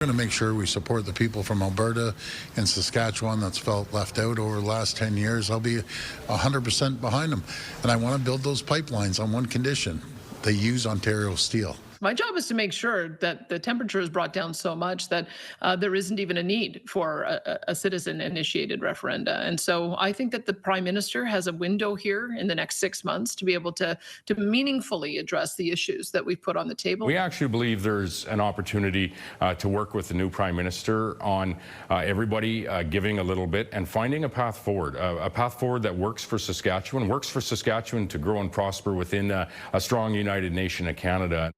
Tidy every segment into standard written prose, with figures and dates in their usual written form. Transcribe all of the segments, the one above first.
We're going to make sure we support the people from Alberta and Saskatchewan that's felt left out over the last 10 years. I'll be 100% behind them. And I want to build those pipelines on one condition: they use Ontario steel. My job is to make sure that the temperature is brought down so much that there isn't even a need for a citizen-initiated referenda. And so I think that the Prime Minister has a window here in the next 6 months to be able to meaningfully address the issues that we've put on the table. We actually believe there's an opportunity to work with the new Prime Minister on everybody giving a little bit and finding a path forward that works for Saskatchewan to grow and prosper within a strong united nation of Canada.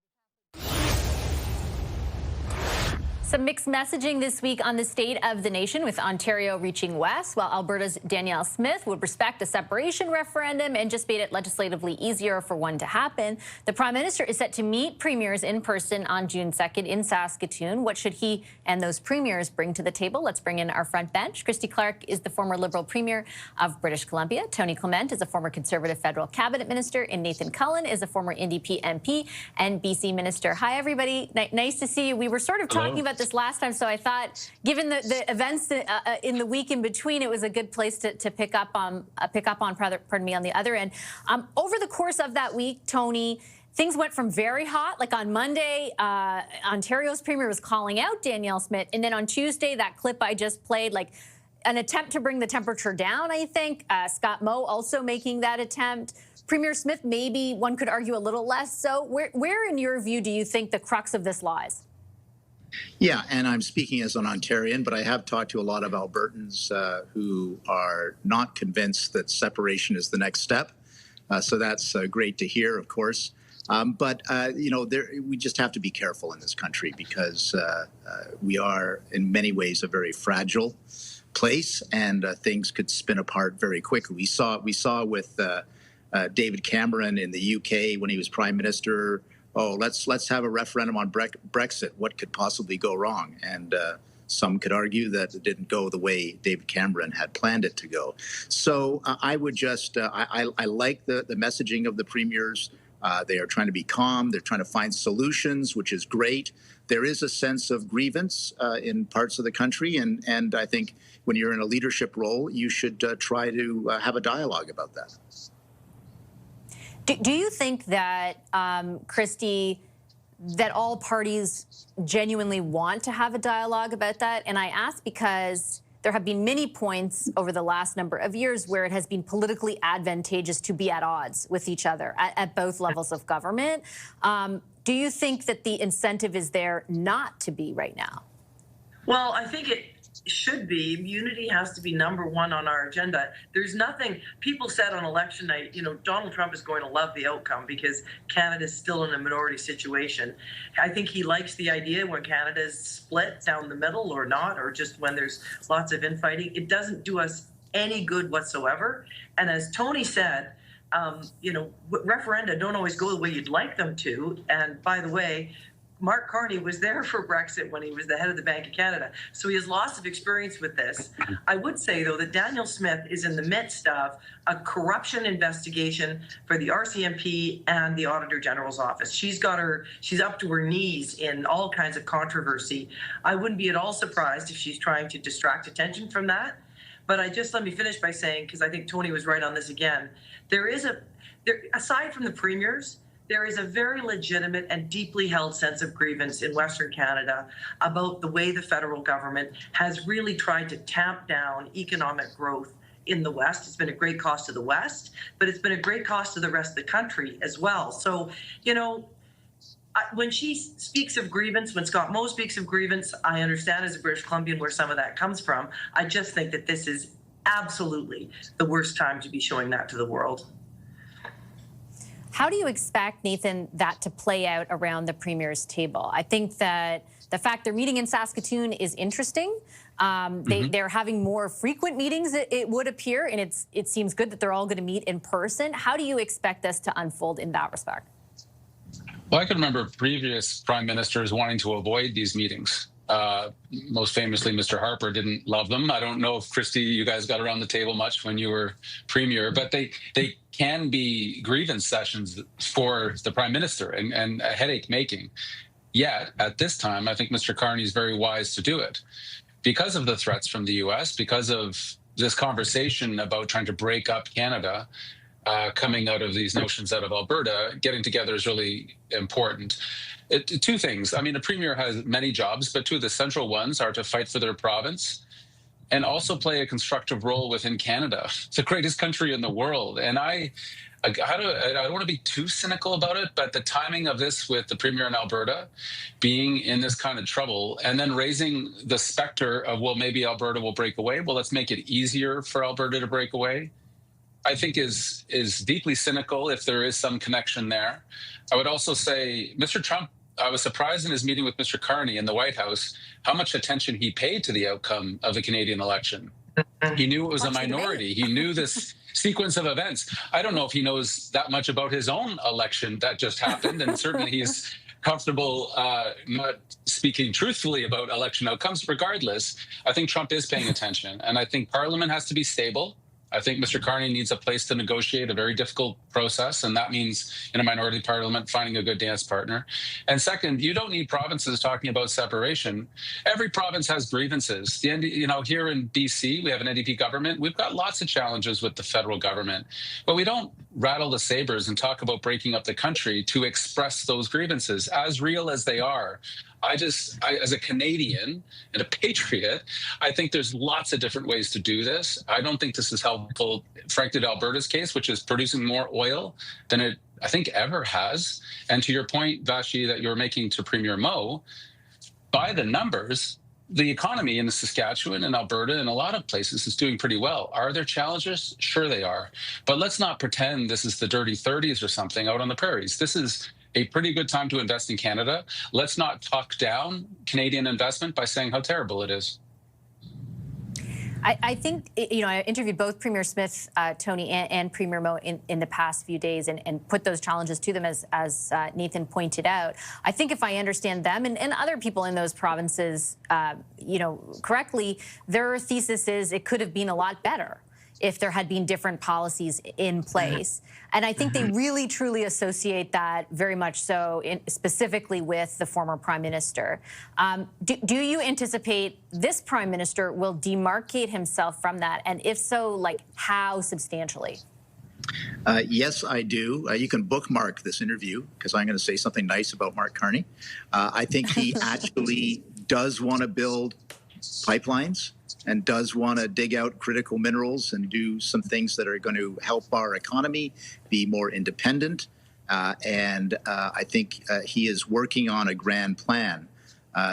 Some mixed messaging this week on the state of the nation, with Ontario reaching west, while Alberta's Danielle Smith would respect the separation referendum and just made it legislatively easier for one to happen. The Prime Minister is set to meet premiers in person on June 2nd in Saskatoon. What should he and those premiers bring to the table? Let's bring in our front bench. Christy Clark is the former Liberal Premier of British Columbia. Tony Clement is a former Conservative federal cabinet minister. And Nathan Cullen is a former NDP MP and BC minister. Hi, everybody. Nice to see you. We were sort of talking about this last time, so I thought, given the events in the week in between, it was a good place to pick up on pardon me, on the other end. Over the course of that week, Tony, things went from very hot, like on Monday, Ontario's Premier was calling out Danielle Smith, and then on Tuesday, that clip I just played, like an attempt to bring the temperature down, I think. Scott Moe also making that attempt. Premier Smith, maybe one could argue a little less so. Where in your view, do you think the crux of this lies? Yeah, and I'm speaking as an Ontarian, but I have talked to a lot of Albertans who are not convinced that separation is the next step. So that's great to hear, of course. But we just have to be careful in this country because we are, in many ways, a very fragile place, and things could spin apart very quickly. We saw with David Cameron in the UK when he was Prime Minister. Oh, let's have a referendum on Brexit. What could possibly go wrong? And some could argue that it didn't go the way David Cameron had planned it to go. So I would just, I like the messaging of the premiers. They are trying to be calm. They're trying to find solutions, which is great. There is a sense of grievance in parts of the country. And I think when you're in a leadership role, you should try to have a dialogue about that. Do you think that, Christy, that all parties genuinely want to have a dialogue about that? And I ask because there have been many points over the last number of years where it has been politically advantageous to be at odds with each other at both levels of government. Do you think that the incentive is there not to be right now? Well, I think it should be. Unity has to be number one on our agenda. There's nothing, people said on election night, Donald Trump is going to love the outcome because Canada's still in a minority situation. I think he likes the idea when Canada is split down the middle or not, or just when there's lots of infighting. It doesn't do us any good whatsoever. And as Tony said, referenda don't always go the way you'd like them to. And by the way, Mark Carney was there for Brexit when he was the head of the Bank of Canada. So he has lots of experience with this. I would say, though, that Danielle Smith is in the midst of a corruption investigation for the RCMP and the Auditor General's office. She's up to her knees in all kinds of controversy. I wouldn't be at all surprised if she's trying to distract attention from that. But let me finish by saying, because I think Tony was right on this again, aside from the premiers, there is a very legitimate and deeply held sense of grievance in Western Canada about the way the federal government has really tried to tamp down economic growth in the West. It's been a great cost to the West, but it's been a great cost to the rest of the country as well. So, when she speaks of grievance, when Scott Moe speaks of grievance, I understand as a British Columbian where some of that comes from. I just think that this is absolutely the worst time to be showing that to the world. How do you expect, Nathan, that to play out around the Premier's table? I think that the fact they're meeting in Saskatoon is interesting. They're having more frequent meetings, it would appear, and it seems good that they're all going to meet in person. How do you expect this to unfold in that respect? Well, I can remember previous prime ministers wanting to avoid these meetings. Most famously, Mr. Harper didn't love them. I don't know if, Christy, you guys got around the table much when you were premier, but they can be grievance sessions for the prime minister and a headache making. Yet, at this time, I think Mr. Carney is very wise to do it because of the threats from the U.S., because of this conversation about trying to break up Canada. Coming out of these notions out of Alberta, getting together is really important. Two things. I mean, the premier has many jobs, but two of the central ones are to fight for their province and also play a constructive role within Canada. It's the greatest country in the world. And I don't want to be too cynical about it, but the timing of this with the premier in Alberta being in this kind of trouble and then raising the specter of, well, maybe Alberta will break away. Well, let's make it easier for Alberta to break away, I think is deeply cynical if there is some connection there. I would also say Mr. Trump, I was surprised in his meeting with Mr. Carney in the White House how much attention he paid to the outcome of the Canadian election. He knew it was a minority. He knew this sequence of events. I don't know if he knows that much about his own election that just happened, and certainly he's comfortable not speaking truthfully about election outcomes. Regardless, I think Trump is paying attention, and I think Parliament has to be stable. I think Mr. Carney needs a place to negotiate a very difficult process, and that means in a minority parliament finding a good dance partner. And second, you don't need provinces talking about separation. Every province has grievances. Here in BC, we have an NDP government. We've got lots of challenges with the federal government, but we don't rattle the sabers and talk about breaking up the country to express those grievances, as real as they are. As a Canadian and a patriot, I think there's lots of different ways to do this. I don't think this is helpful, frankly, to Alberta's case, which is producing more oil than it, I think, ever has. And to your point, Vashi, that you're making to Premier Moe, by the numbers, the economy in Saskatchewan and Alberta and a lot of places is doing pretty well. Are there challenges? Sure they are. But let's not pretend this is the dirty 30s or something out on the prairies. This is a pretty good time to invest in Canada. Let's not talk down Canadian investment by saying how terrible it is. I think, I interviewed both Premier Smith, Tony, and Premier Moe in the past few days and put those challenges to them as Nathan pointed out. I think if I understand them and other people in those provinces, correctly, their thesis is it could have been a lot better if there had been different policies in place. And I think they really, truly associate that very much so, specifically with the former prime minister. Do you anticipate this prime minister will demarcate himself from that? And if so, like how substantially? Yes, I do. You can bookmark this interview because I'm going to say something nice about Mark Carney. I think he actually does want to build pipelines and does want to dig out critical minerals and do some things that are going to help our economy be more independent. And I think he is working on a grand plan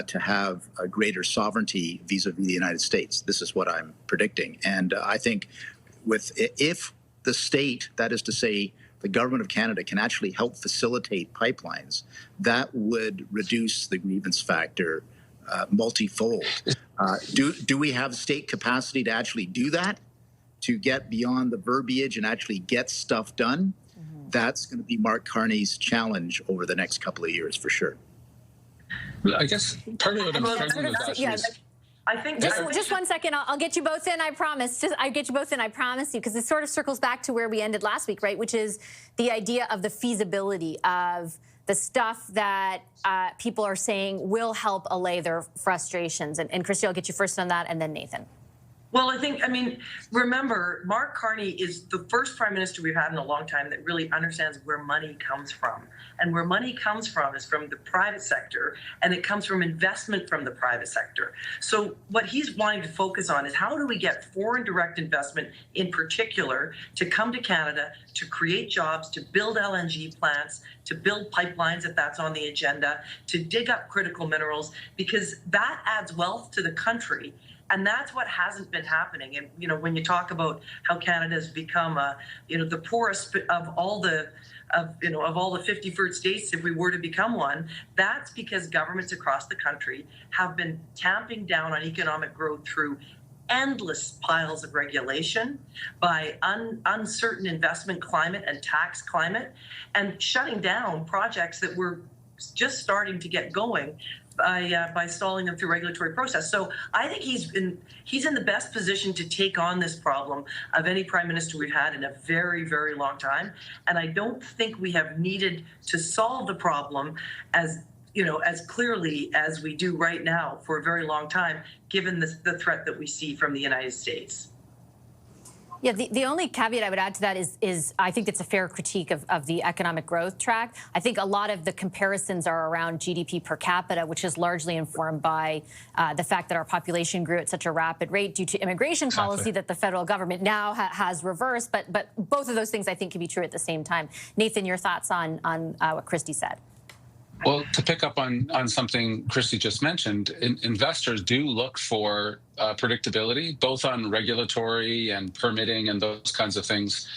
to have a greater sovereignty vis-a-vis the United States. This is what I'm predicting. And I think if the state, that is to say, the government of Canada, can actually help facilitate pipelines, that would reduce the grievance factor multifold. Do we have state capacity to actually do that, to get beyond the verbiage and actually get stuff done? That's going to be Mark Carney's challenge over the next couple of years, for sure. I guess part of what I'm struggling with, Ashley, is I think just 1 second. I'll get you both in. I promise. I get you both in. I promise you, because it sort of circles back to where we ended last week, right? Which is the idea of the feasibility of the stuff that people are saying will help allay their frustrations. And Christy, I'll get you first on that, and then Nathan. Well, remember, Mark Carney is the first prime minister we've had in a long time that really understands where money comes from. And where money comes from is from the private sector, and it comes from investment from the private sector. So what he's wanting to focus on is how do we get foreign direct investment in particular to come to Canada, to create jobs, to build LNG plants, to build pipelines if that's on the agenda, to dig up critical minerals, because that adds wealth to the country. And that's what hasn't been happening. And, when you talk about how Canada has become, the poorest of all the 51st states, if we were to become one, that's because governments across the country have been tamping down on economic growth through endless piles of regulation, by uncertain investment climate and tax climate, and shutting down projects that were just starting to get going by stalling them through regulatory process. So I think he's in the best position to take on this problem of any prime minister we've had in a very, very long time. And I don't think we have needed to solve the problem as as clearly as we do right now for a very long time, given the threat that we see from the United States. Yeah, the only caveat I would add to that is I think it's a fair critique of the economic growth track. I think a lot of the comparisons are around GDP per capita, which is largely informed by the fact that our population grew at such a rapid rate due to immigration policy that the federal government now has reversed. But both of those things I think can be true at the same time. Nathan, your thoughts on what Christy said? Well, to pick up on something Christy just mentioned, investors do look for predictability, both on regulatory and permitting and those kinds of things.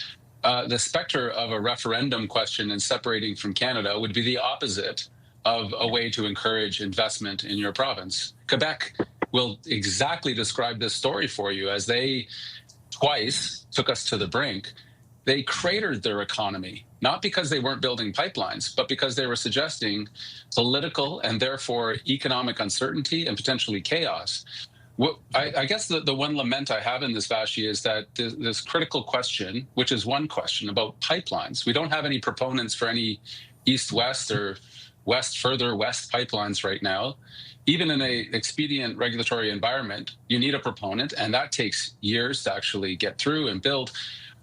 The specter of a referendum question and separating from Canada would be the opposite of a way to encourage investment in your province. Quebec will exactly describe this story for you, as they twice took us to the brink. They cratered their economy, not because they weren't building pipelines, but because they were suggesting political and therefore economic uncertainty and potentially chaos. I guess the one lament I have in this, Vashi, is that this critical question, which is one question about pipelines, we don't have any proponents for any east-west or further west pipelines right now. Even in an expedient regulatory environment, you need a proponent, and that takes years to actually get through and build.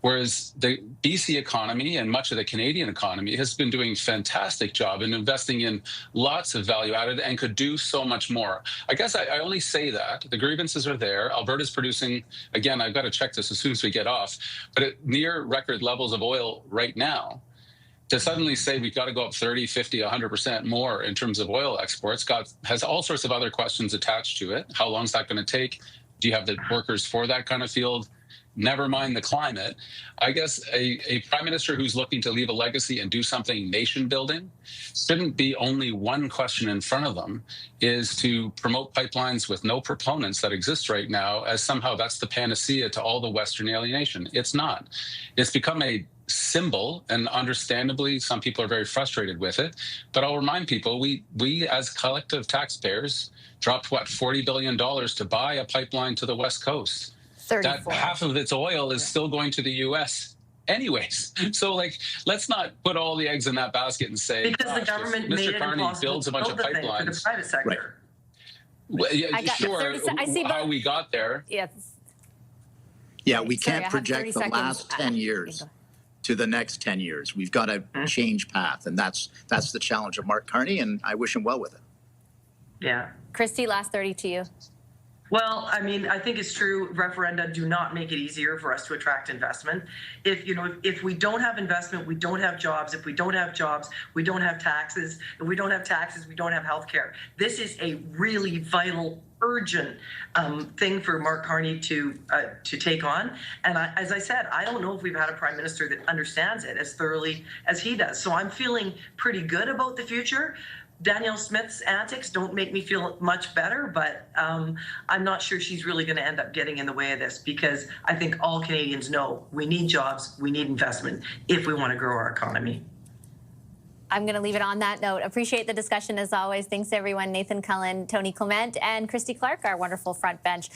Whereas the BC economy and much of the Canadian economy has been doing a fantastic job in investing in lots of value added and could do so much more. I guess I only say that. The grievances are there. Alberta's producing, again, I've got to check this as soon as we get off, but at near record levels of oil right now. To suddenly say we've got to go up 30, 50, 100% more in terms of oil exports has all sorts of other questions attached to it. How long is that going to take? Do you have the workers for that kind of field? Never mind the climate. I guess a prime minister who's looking to leave a legacy and do something nation building shouldn't be only one question in front of them, is to promote pipelines with no proponents that exist right now as somehow that's the panacea to all the Western alienation. It's not. It's become a symbol, and understandably, some people are very frustrated with it. But I'll remind people, we as collective taxpayers dropped, what, $40 billion to buy a pipeline to the West Coast. 34. That half of its oil is still going to the U.S. anyways. So, let's not put all the eggs in that basket and say, because the government made Mr. it Carney impossible builds a to bunch build of the thing for the pipelines. private sector. Well, yeah, I got sure. 30 I see how we got there. Yes. Yeah, we Sorry, I can't have project 30 the seconds. last 10 years to the next 10 years. We've got to change path, and that's the challenge of Mark Carney, and I wish him well with it. Yeah. Christy, last 30 to you. Well, I mean, I think it's true. Referenda do not make it easier for us to attract investment. If we don't have investment, we don't have jobs. If we don't have jobs, we don't have taxes. If we don't have taxes, we don't have health care. This is a really vital, urgent thing for Mark Carney to take on. And as I said, I don't know if we've had a prime minister that understands it as thoroughly as he does. So I'm feeling pretty good about the future. Danielle Smith's antics don't make me feel much better, but I'm not sure she's really going to end up getting in the way of this, because I think all Canadians know we need jobs, we need investment if we want to grow our economy. I'm going to leave it on that note. Appreciate the discussion as always. Thanks, everyone. Nathan Cullen, Tony Clement, and Christy Clark, our wonderful front bench.